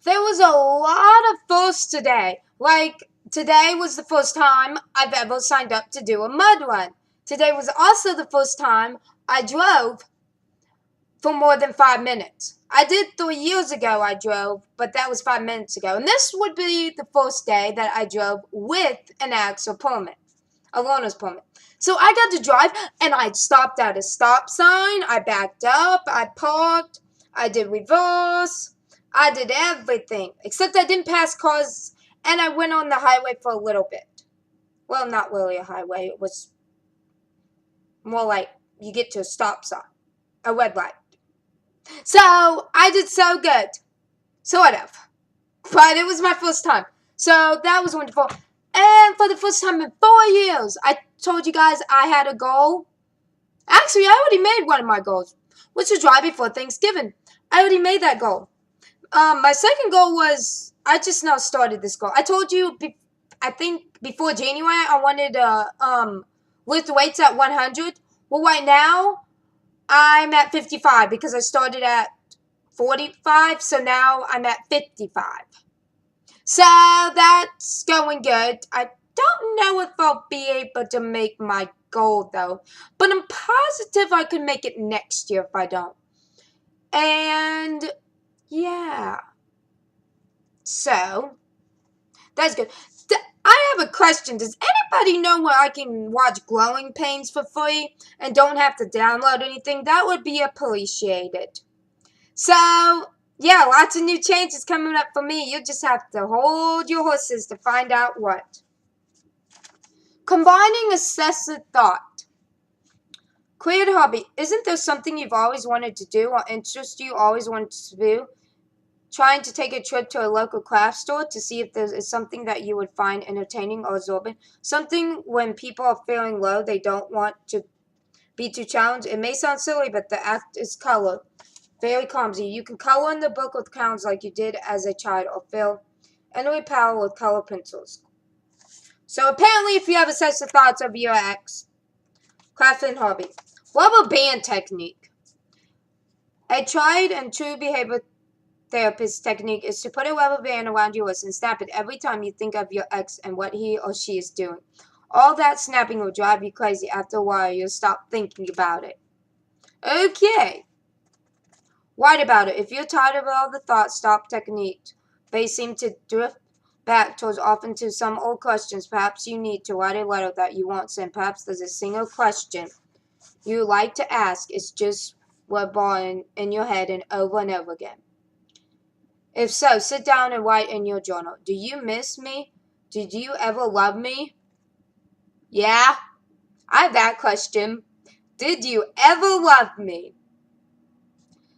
There was a lot of firsts today. Like, today was the first time I've ever signed up to do a mud run. Today was also the first time I drove for more than 5 minutes. I did 3 years ago I drove, but that was 5 minutes ago. And this would be the first day that I drove with an actual permit, a learner's permit. So I got to drive, and I stopped at a stop sign. I backed up. I parked. I did reverse. I did everything, except I didn't pass cars, and I went on the highway for a little bit. Well, not really a highway. It was more like you get to a stop sign, a red light. So I did so good. Sort of. But it was my first time. So that was wonderful. And for the first time in 4 years, I told you guys I had a goal. Actually, I already made one of my goals, which was drive before Thanksgiving. I already made that goal. My second goal was, I just now started this goal. I told you, I think before January, I wanted to lift weights at 100. Well, right now, I'm at 55 because I started at 45, so now I'm at 55. So that's going good. I don't know if I'll be able to make my goal though, but I'm positive I can make it next year if I don't. And yeah, so that's good. I have a question. Does anybody know where I can watch Growing Pains for free and don't have to download anything? That would be appreciated. So, yeah, lots of new changes coming up for me. You just have to hold your horses to find out what. Combining obsessive thought. Create a hobby. Isn't there something you've always wanted to do or interest you always wanted to do? Trying to take a trip to a local craft store to see if there is something that you would find entertaining or absorbing. Something when people are feeling low, they don't want to be too challenged. It may sound silly, but the act is color. Very calms you. You can color in the book with crayons like you did as a child or fill any power with color pencils. So apparently if you have obsessive thoughts of your ex, crafting hobby. Rubber band technique. A tried and true behavior therapist technique is to put a rubber band around your wrist and snap it every time you think of your ex and what he or she is doing. All that snapping will drive you crazy. After a while, you'll stop thinking about it. Okay. Write about it. If you're tired of all the thought stop techniques, they seem to drift back towards often to some old questions. Perhaps you need to write a letter that you won't send. Perhaps there's a single question you like to ask. It's just what born in your head and over again. If so, sit down and write in your journal. Do you miss me? Did you ever love me? Yeah, I have that question. Did you ever love me?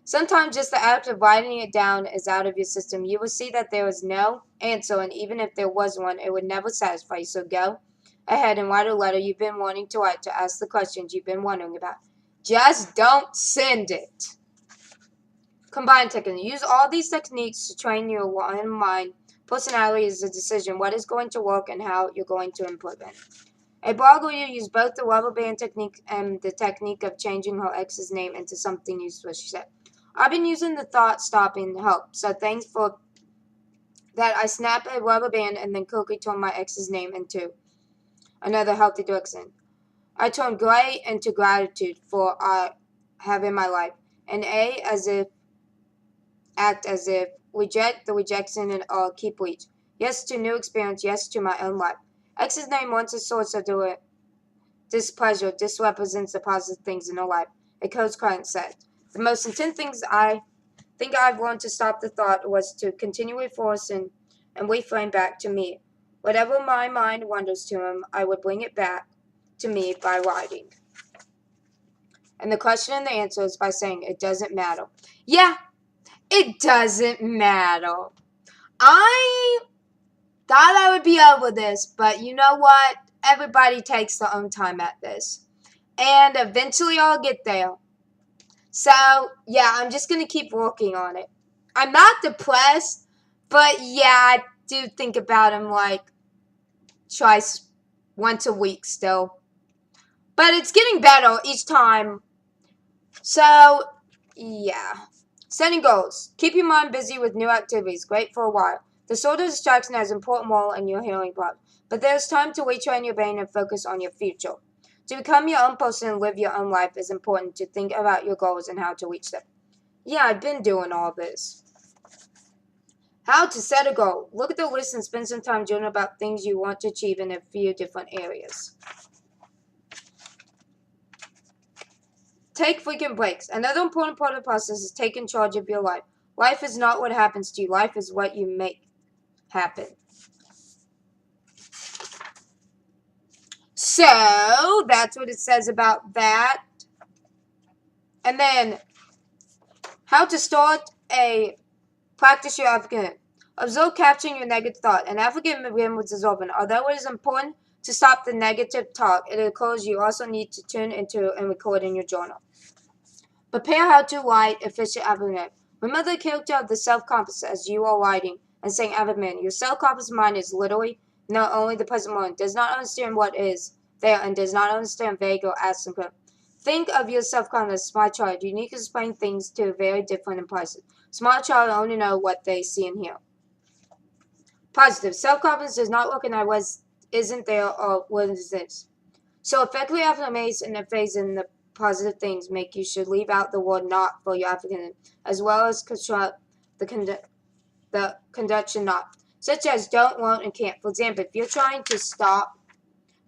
Sometimes just the act of writing it down is out of your system. You will see that there is no answer, and even if there was one, it would never satisfy you. So go ahead and write a letter you've been wanting to write to ask the questions you've been wondering about. Just don't send it. Combine technique. Use all these techniques to train your mind. Personality is a decision. What is going to work and how you're going to implement. A blogger will use both the rubber band technique and the technique of changing her ex's name into something useful, she said. I've been using the thought stopping help, so thanks for that. I snap a rubber band and then quickly turn my ex's name into another healthy direction. I turn gray into gratitude for I have in my life, and A as if act as if reject the rejection and keep reach. Yes to new experience, yes to my own life. X's name once a source of displeasure. This represents the positive things in her life. A coach client said. The most intense things I think I've learned to stop the thought was to continually force and reframe back to me. Whatever my mind wanders to him, I would bring it back to me by writing. And the question and the answer is by saying it doesn't matter. Yeah, it doesn't matter. I thought I would be over this, but you know what? Everybody takes their own time at this. And eventually I'll get there. So, yeah, I'm just going to keep working on it. I'm not depressed, but yeah, I do think about him like twice, once a week still. But it's getting better each time. So, yeah. Setting goals. Keep your mind busy with new activities. Great for a while. The sort of distraction has an important role in your healing process. But there's time to retrain your brain and focus on your future. To become your own person and live your own life, it's important to think about your goals and how to reach them. Yeah, I've been doing all this. How to set a goal. Look at the list and spend some time journaling about things you want to achieve in a few different areas. Take frequent breaks. Another important part of the process is taking charge of your life. Life is not what happens to you. Life is what you make happen. So, that's what it says about that. And then, how to start a practice your African. Observe capturing your negative thought. An African begin with dissolving. Although it is important to stop the negative talk, it occurs you also need to tune into and record in your journal. Prepare how to write efficient African. Remember the character of the self-compass as you are writing and saying African. Your self-compass mind is literally not only the present moment, does not understand what is there, and does not understand vague or absent. Think of your self-compass as smart child. Unique explain things to very different in prices. Smart child only know what they see and hear. Positive. Self-confidence does not recognize what isn't there or what exists. So effectively affirmation and phase in the positive things make you should leave out the word not for your African, as well as construct the conjunction not, such as don't, won't, and can't. For example, if you're trying to stop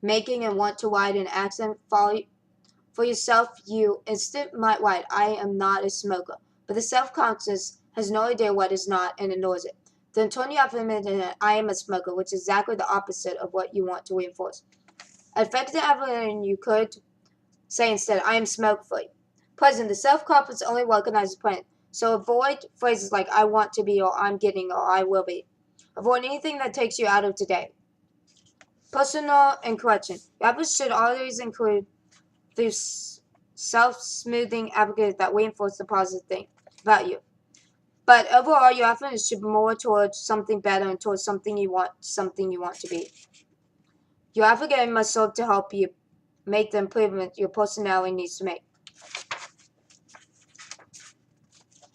making and want to write an accent for yourself, you instant might write, I am not a smoker. But the self-conscious has no idea what is not and ignores it. Then turn your affirmation, I am a smoker, which is exactly the opposite of what you want to reinforce. Effective affirmation you could say instead, I am smoke-free. Present, the self-confidence only recognizes present. So avoid phrases like I want to be or I'm getting or I will be. Avoid anything that takes you out of today. Personal and correction. Your efforts should always include through self-smoothing advocates that reinforce the positive thing about you. But overall, your efforts should be more towards something better and towards something you want to be. Your advocate must serve to help you make the improvement your personality needs to make.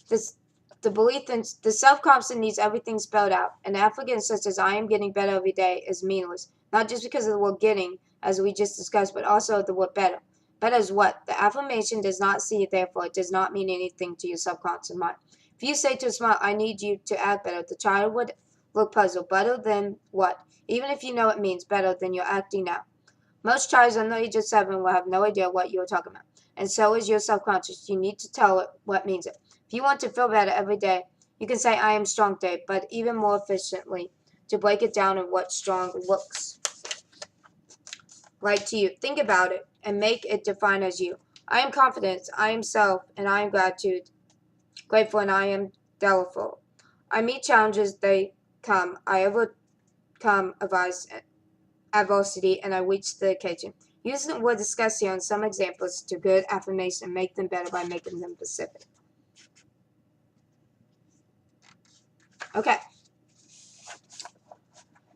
The belief in the self-confidence needs everything spelled out. An affirmation such as I am getting better every day is meaningless, not just because of the word getting, as we just discussed, but also the word better. Better is what? The affirmation does not see it, therefore it does not mean anything to your subconscious mind. If you say to a child, I need you to act better, the child would look puzzled. Better than what? Even if you know it means better than you're acting now. Most childs under the age of 7 will have no idea what you are talking about. And so is your subconscious. You need to tell it what means it. If you want to feel better every day, you can say I am strong today, but even more efficiently to break it down and what strong looks like to you. Think about it and make it define as you. I am confident, I am self, and I am grateful, and I am delightful. I meet challenges, they come. I overcome adversity, and I reach the occasion. Use what we'll discuss here on some examples to good affirmation and make them better by making them specific. Okay.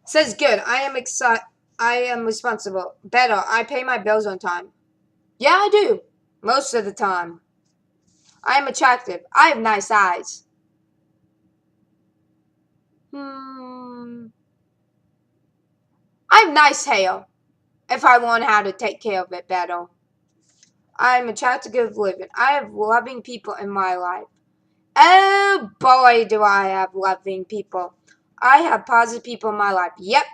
Says good. I am responsible. Better. I pay my bills on time. Yeah, I do. Most of the time. I am attractive. I have nice eyes. I have nice hair. If I learn how to take care of it better. I am attracted to living. I have loving people in my life. Oh boy, do I have loving people. I have positive people in my life. Yep.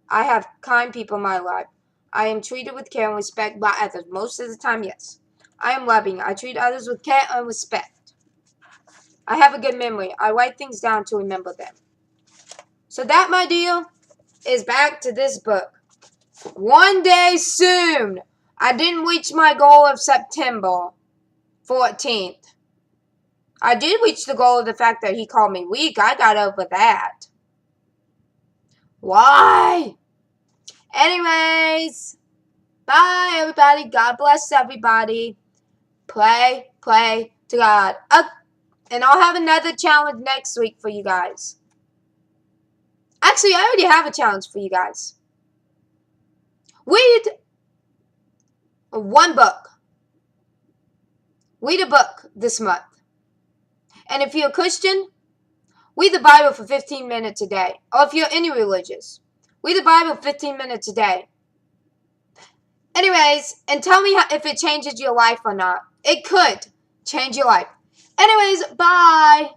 I have kind people in my life. I am treated with care and respect by others. Most of the time, yes. I am loving. I treat others with care and respect. I have a good memory. I write things down to remember them. So that, my dear, is back to this book. One day soon. I didn't reach my goal of September 14th. I did reach the goal of the fact that he called me weak. I got over that. Why? Anyways, bye everybody. God bless everybody. Pray to God. And I'll have another challenge next week for you guys. Actually, I already have a challenge for you guys. Read one book. Read a book this month. And if you're a Christian, read the Bible for 15 minutes a day. Or if you're any religious, read the Bible 15 minutes a day. Anyways, and tell me if it changes your life or not. It could change your life. Anyways, bye.